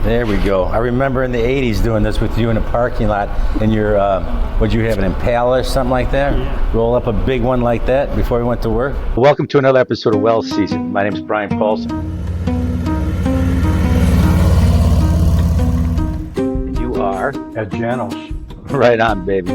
There we go. I remember in the 80s doing this with you in a parking lot in your, what'd you have, an Impala or something like that? Yeah. Roll up a big one like that before we went to work. Welcome to another episode of Well Seasoned. My name is Brian Paulson. And you are? At Janos. Right on, baby.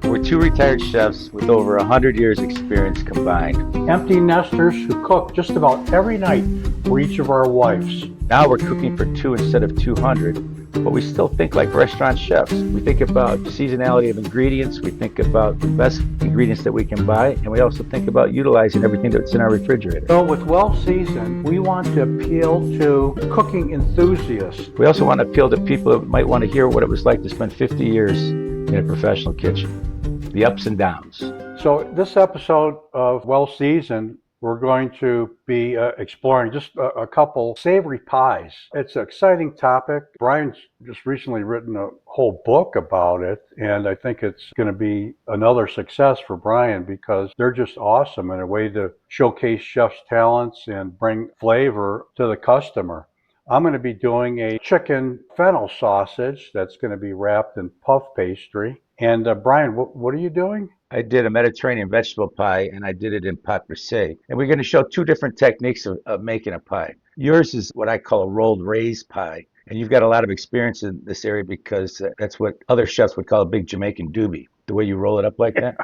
We're two retired chefs with over 100 years experience combined. Empty nesters who cook just about every night for each of our wives. Now we're cooking for 2 instead of 200, but we still think like restaurant chefs. We think about seasonality of ingredients, we think about the best ingredients that we can buy, and we also think about utilizing everything that's in our refrigerator. So with Well Seasoned, we want to appeal to cooking enthusiasts. We also want to appeal to people that might want to hear what it was like to spend 50 years in a professional kitchen, the ups and downs. So this episode of Well Seasoned, we're going to be exploring just a couple savory pies. It's an exciting topic. Brian's just recently written a whole book about it, and I think it's going to be another success for Brian because they're just awesome and a way to showcase chef's talents and bring flavor to the customer. I'm going to be doing a chicken fennel sausage that's going to be wrapped in puff pastry. And Brian, what are you doing? I did a Mediterranean vegetable pie, and I did it in pâte brisée. And we're going to show two different techniques of making a pie. Yours is what I call a rolled raised pie, and you've got a lot of experience in this area because that's what other chefs would call a big Jamaican doobie, the way you roll it up like that.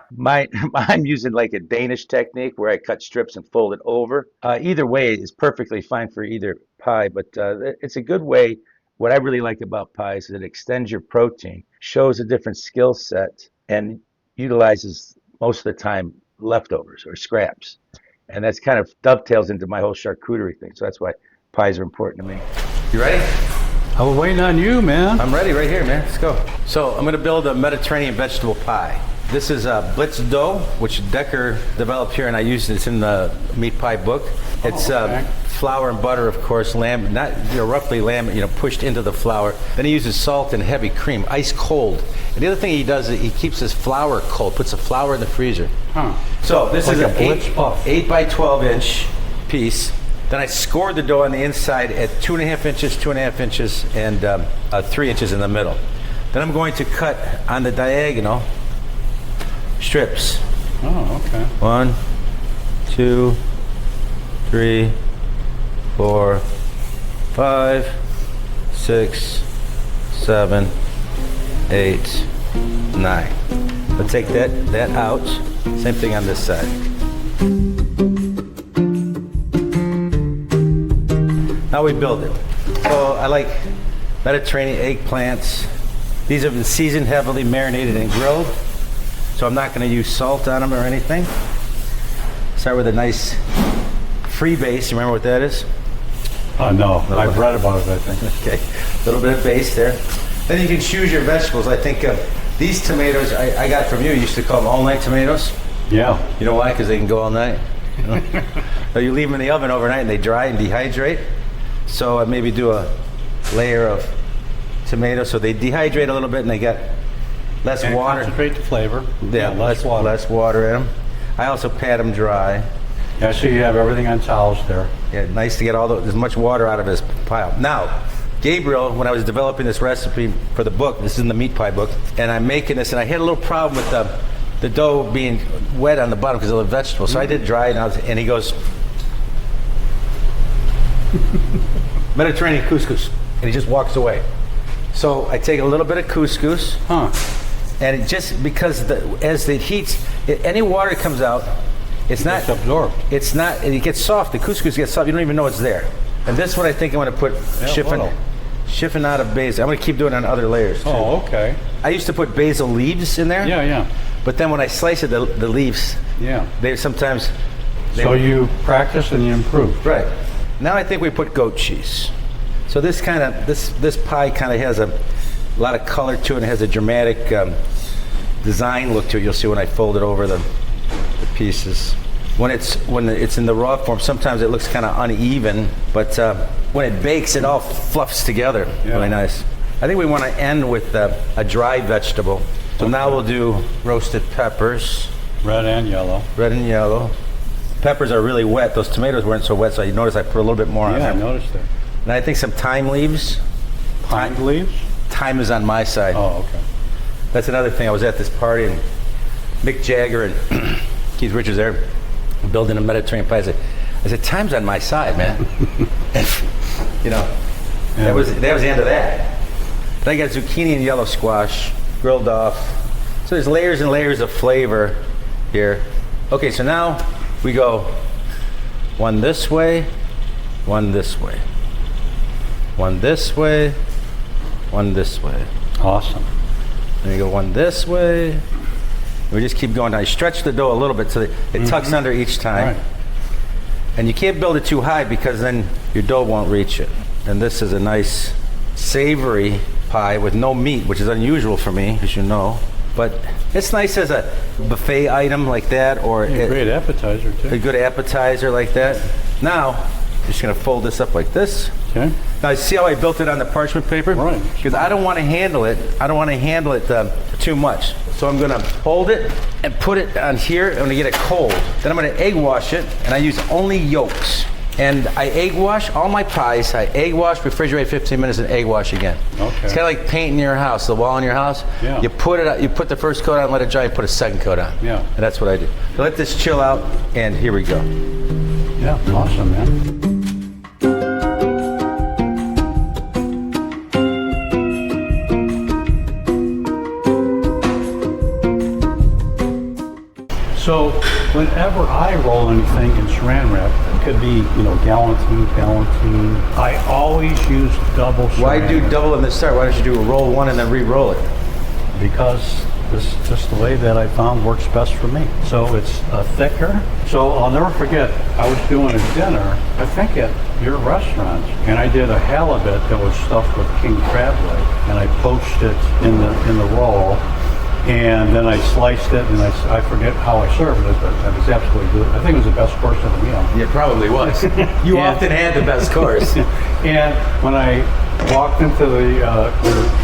I'm using like a Danish technique where I cut strips and fold it over. Either way is perfectly fine for either pie, but it's a good way. What I really like about pies is it extends your protein, shows a different skill set, and utilizes most of the time leftovers or scraps. And that's kind of dovetails into my whole charcuterie thing. So that's why pies are important to me. You ready? I was waiting on you, man. I'm ready right here, man. Let's go. So I'm going to build a Mediterranean vegetable pie. This is a blitz dough, which Decker developed here, and I used it in the meat pie book. It's flour and butter, of course, lamb, not roughly lamb, pushed into the flour. Then he uses salt and heavy cream, ice cold. And the other thing he does is he keeps his flour cold, puts the flour in the freezer. So this is an 8 by 12 inch piece. Then I scored the dough on the inside at 2.5 inches, 2.5 inches, and 3 inches in the middle. Then I'm going to cut on the diagonal strips. Oh, okay. 1, 2, 3, 4, 5, 6, 7, 8, 9. I'll take that out. Same thing on this side. Now we build it. So I like Mediterranean eggplants. These have been seasoned, heavily marinated, and grilled. So I'm not going to use salt on them or anything. Start with a nice free base. You remember what that is? No, I've read about it, I think. Okay, a little bit of base there. Then you can choose your vegetables. I think these tomatoes I got from you. You used to call them all-night tomatoes. Yeah. You know why? Because they can go all night. So you leave them in the oven overnight and they dry and dehydrate. So I maybe do a layer of tomatoes so they dehydrate a little bit and they get less and water. Concentrate the flavor. Yeah, less water in them. I also pat them dry. Yeah, so you have everything on towels there. Yeah, nice to get as much water out of his pile. Now, Gabriel, when I was developing this recipe for the book, this is in the meat pie book, and I'm making this, and I had a little problem with the dough being wet on the bottom because of the vegetables. So I did dry it, and he goes, Mediterranean couscous, and he just walks away. So I take a little bit of couscous, and it just because as it heats, any water that comes out, it's not absorbed. It's not, and it gets soft. The couscous gets soft. You don't even know it's there. And this is what I think I'm going to put chiffonade basil. I'm going to keep doing it on other layers too. Oh, okay. I used to put basil leaves in there. Yeah. But then when I slice it, the leaves, they sometimes. So you practice and you improve. Right. Now I think we put goat cheese. So this pie kind of has a lot of color to it. It has a dramatic design look to it. You'll see when I fold it over the pieces. When it's in the raw form, sometimes it looks kind of uneven, but when it bakes, it all fluffs together. Really nice. I think we want to end with a dry vegetable. So now we'll do roasted peppers. Red and yellow. Red and yellow. peppers are really wet. Those tomatoes weren't so wet, so you notice I put a little bit more on Yeah, I there. noticed that. And I think some thyme leaves. Pine leaves? Thyme is on my side. Oh, okay. That's another thing. I was at this party and Mick Jagger and Keith Richards there building a Mediterranean pie. I said, thyme's on my side, man. And, you know, that was the end of that. Then I got zucchini and yellow squash grilled off. So there's layers and layers of flavor here. Okay, so now we go one this way, one this way, one this way, one this way. Awesome. Then you go one this way. We just keep going down. You stretch the dough a little bit so that it tucks under each time. Right. And you can't build it too high because then your dough won't reach it. And this is a nice savory pie with no meat, which is unusual for me, as you know. But it's nice as a buffet item like that, or Great appetizer, too. a good appetizer like that. Now, I'm just going to fold this up like this. Okay. Now, see how I built it on the parchment paper? Right. Because I don't want to handle it. I don't want to handle it too much. So I'm going to hold it and put it on here. I'm going to get it cold. Then I'm going to egg wash it, and I use only yolks. And I egg wash all my pies. I egg wash, refrigerate 15 minutes, and egg wash again. Okay. It's kind of like painting your house, the wall in your house. Yeah. You put it, you put the first coat on, let it dry, and put a second coat on. Yeah. And that's what I do. So let this chill out, and here we go. Yeah, awesome, man. So whenever I roll anything in saran wrap, it could be, galantine, I always use double saran Why do wrap. double in the start? Why don't you do a roll one and then re-roll it? Because this is just the way that I found works best for me. So it's thicker. So I'll never forget, I was doing a dinner, I think at your restaurant, and I did a halibut that was stuffed with king crab leg, and I poached it in the roll. And then I sliced it, and I forget how I served it, but it was absolutely good. I think it was the best course of the meal. It probably was. You often had the best course. And when I walked into the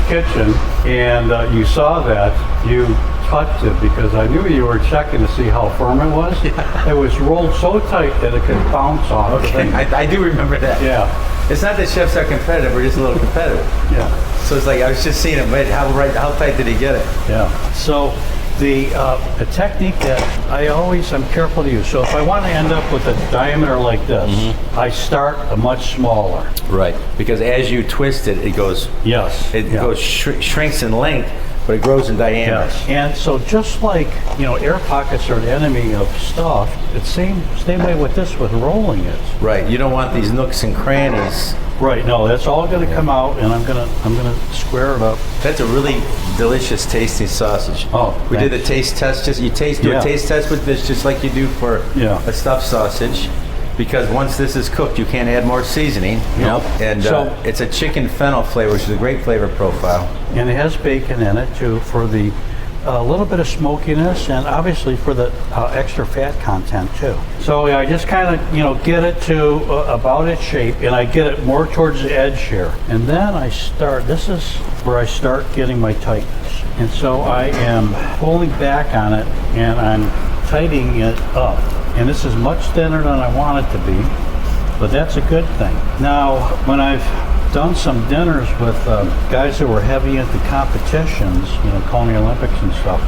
kitchen and you saw that, you touched it because I knew you were checking to see how firm it was. Yeah. It was rolled so tight that it could bounce off. Okay, I do remember that. Yeah. It's not that chefs are competitive, we're just a little competitive. Yeah. So it's like, I was just seeing him, but how tight did he get it? Yeah. So the technique that I'm careful to use. So if I want to end up with a diameter like this, I start a much smaller. Right, because as you twist it, it goes, Yes. it goes shrinks in length, but it grows in diameter. Yes. And so just like, air pockets are the enemy of stuff, it's same way with this, with rolling it. Right, you don't want these nooks and crannies. Right, no, that's all going to come out, and I'm gonna square it up. That's a really delicious tasting sausage. Oh, we did a thanks. taste test. Do a taste test with this, just like you do for a stuffed sausage. Because once this is cooked, you can't add more seasoning. Nope. And it's a chicken fennel flavor, which is a great flavor profile. And it has bacon in it too, for the little bit of smokiness, and obviously for the extra fat content too. So I just kind of get it to about its shape, and I get it more towards the edge here. And then this is where I start getting my tightness. And so I am pulling back on it, and I'm tightening it up. And this is much thinner than I want it to be, but that's a good thing. Now, when I've done some dinners with guys who were heavy into competitions, Coney Olympics and stuff,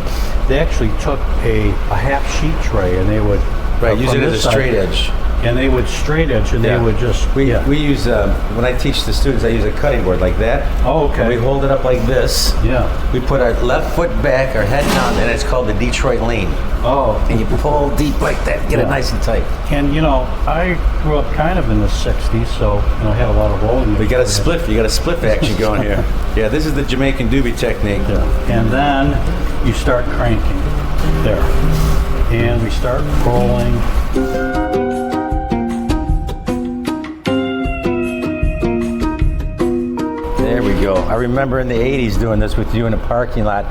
they actually took a half sheet tray, and they would use it as a straight edge. And they would straight edge, and they would just we use when I teach the students, I use a cutting board like that. Oh, okay. And we hold it up like this. Yeah. We put our left foot back, our head down, and it's called the Detroit lean. Oh. And you pull deep like that, get it nice and tight. And I grew up kind of in the '60s, so I had a lot of rolling. You got a split action going here. Yeah, this is the Jamaican doobie technique. Yeah. And then you start cranking there, and we start rolling. There we go. I remember in the 80s doing this with you in a parking lot.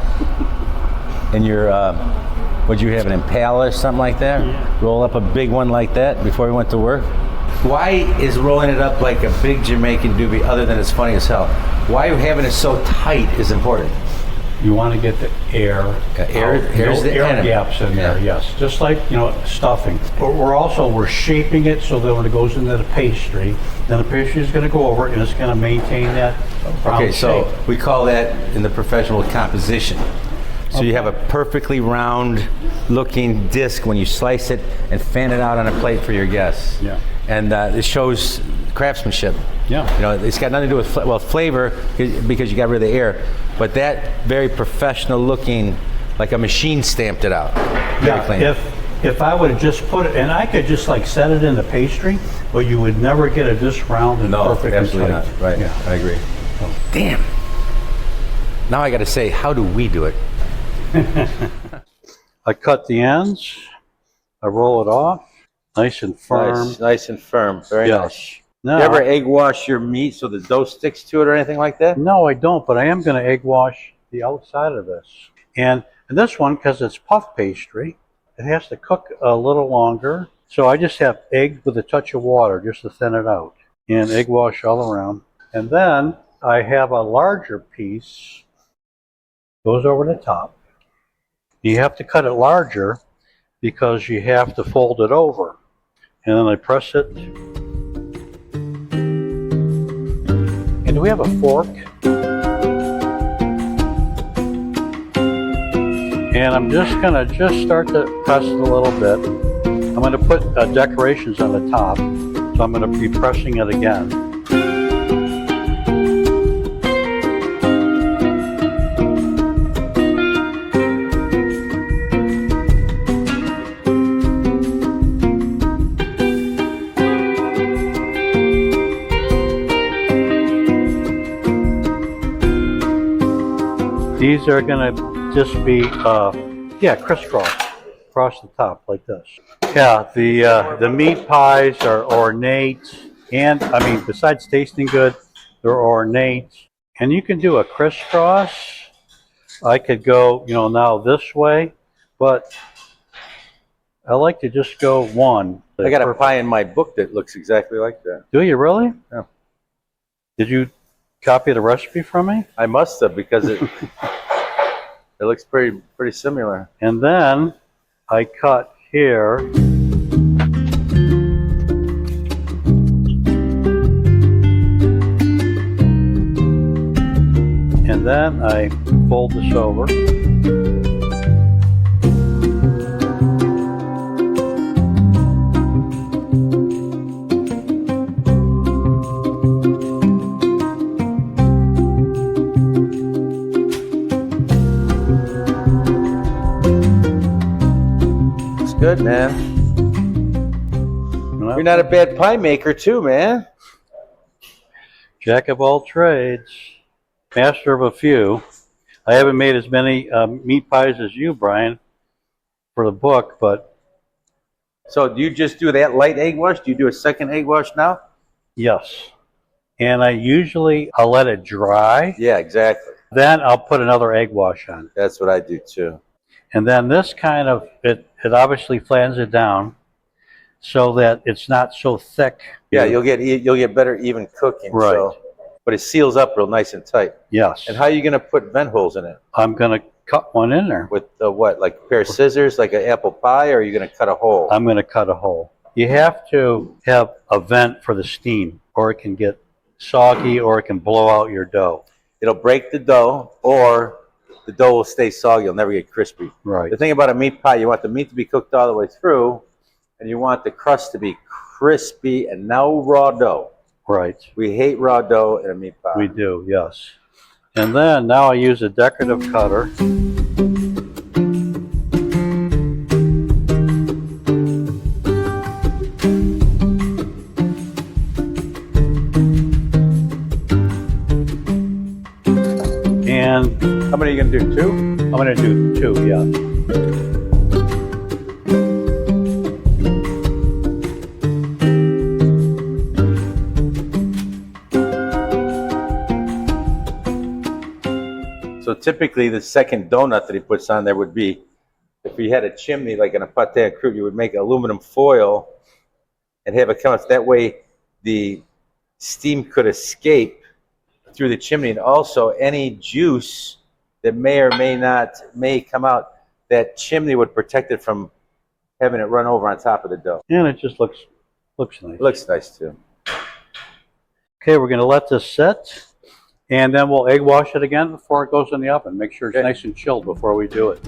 And your, what'd you have, an Impala or something like that? Yeah. Roll up a big one like that before we went to work? Why is rolling it up like a big Jamaican doobie, other than it's funny as hell? Why having it so tight is important? You want to get the air, here's the air enemy. gaps in there, yes. Just like, stuffing. But we're shaping it so that when it goes into the pastry, then the pastry is going to go over and it's going to maintain that round Okay, so shape. we call that in the professional composition. So you have a perfectly round looking disc when you slice it and fan it out on a plate for your guests. Yeah. And it shows craftsmanship. Yeah. It's got nothing to do with flavor because you got rid of the air, but that very professional looking, like a machine stamped it out. Very clean. If I would have just put it, and I could just like set it in the pastry, but you would never get it this round and perfect. Absolutely and tight. not. Right. Yeah. I agree. Damn. Now I got to say, how do we do it? I cut the ends. I roll it off, nice and firm. Nice and firm. Very Yes. nice. Now, You ever egg wash your meat so the dough sticks to it or anything like that? no, I don't, but I am going to egg wash the outside of this. And this one, because it's puff pastry, it has to cook a little longer. So I just have egg with a touch of water just to thin it out. And egg wash all around. And then I have a larger piece, goes over the top. You have to cut it larger because you have to fold it over. And then I press it. And do we have a fork? And I'm just gonna start to press it a little bit. I'm gonna put decorations on the top. So I'm gonna be pressing it again. These are gonna just be, crisscross across the top like this. Yeah, the meat pies are ornate, and I mean, besides tasting good, they're ornate. And you can do a crisscross. I could go, now this way, but I like to just go one. I got a pie in my book that looks exactly like that. Do you really? Yeah. Did you copy the recipe from me? I must have because it it looks pretty similar. And then I cut here. And then I fold this over. Good, man. You're not a bad pie maker, too, man. Jack of all trades, master of a few. I haven't made as many meat pies as you, Brian, for the book, but So do you just do that light egg wash? Do you do a second egg wash now? yes. And I'll let it dry. Yeah, exactly. Then I'll put another egg wash on. That's what I do, too. And then this kind of, it obviously flans it down so that it's not so thick. Yeah, you'll get better even cooking. Right. So, but it seals up real nice and tight. Yes. And how are you going to put vent holes in it? I'm going to cut one in there. With what, like a pair of scissors, like an apple pie, or are you going to cut a hole? I'm going to cut a hole. You have to have a vent for the steam, or it can get soggy, or it can blow out your dough. It'll break the dough, or the dough will stay soggy. It'll never get crispy. Right. The thing about a meat pie, you want the meat to be cooked all the way through, and you want the crust to be crispy and no raw dough. Right. We hate raw dough in a meat pie. We do, yes. And then now I use a decorative cutter. And How many are you going to do? 2? I'm going to do 2, yeah. So typically the second donut that he puts on there would be, if you had a chimney like in a pâte à croûte, you would make aluminum foil and have it come out. That way the steam could escape through the chimney, and also any juice that may come out, that chimney would protect it from having it run over on top of the dough. And it just looks nice. It looks nice too. Okay, we're going to let this sit, and then we'll egg wash it again before it goes in the oven. Make sure it's nice and chilled before we do it.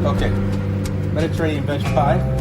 Okay, Mediterranean veg pie.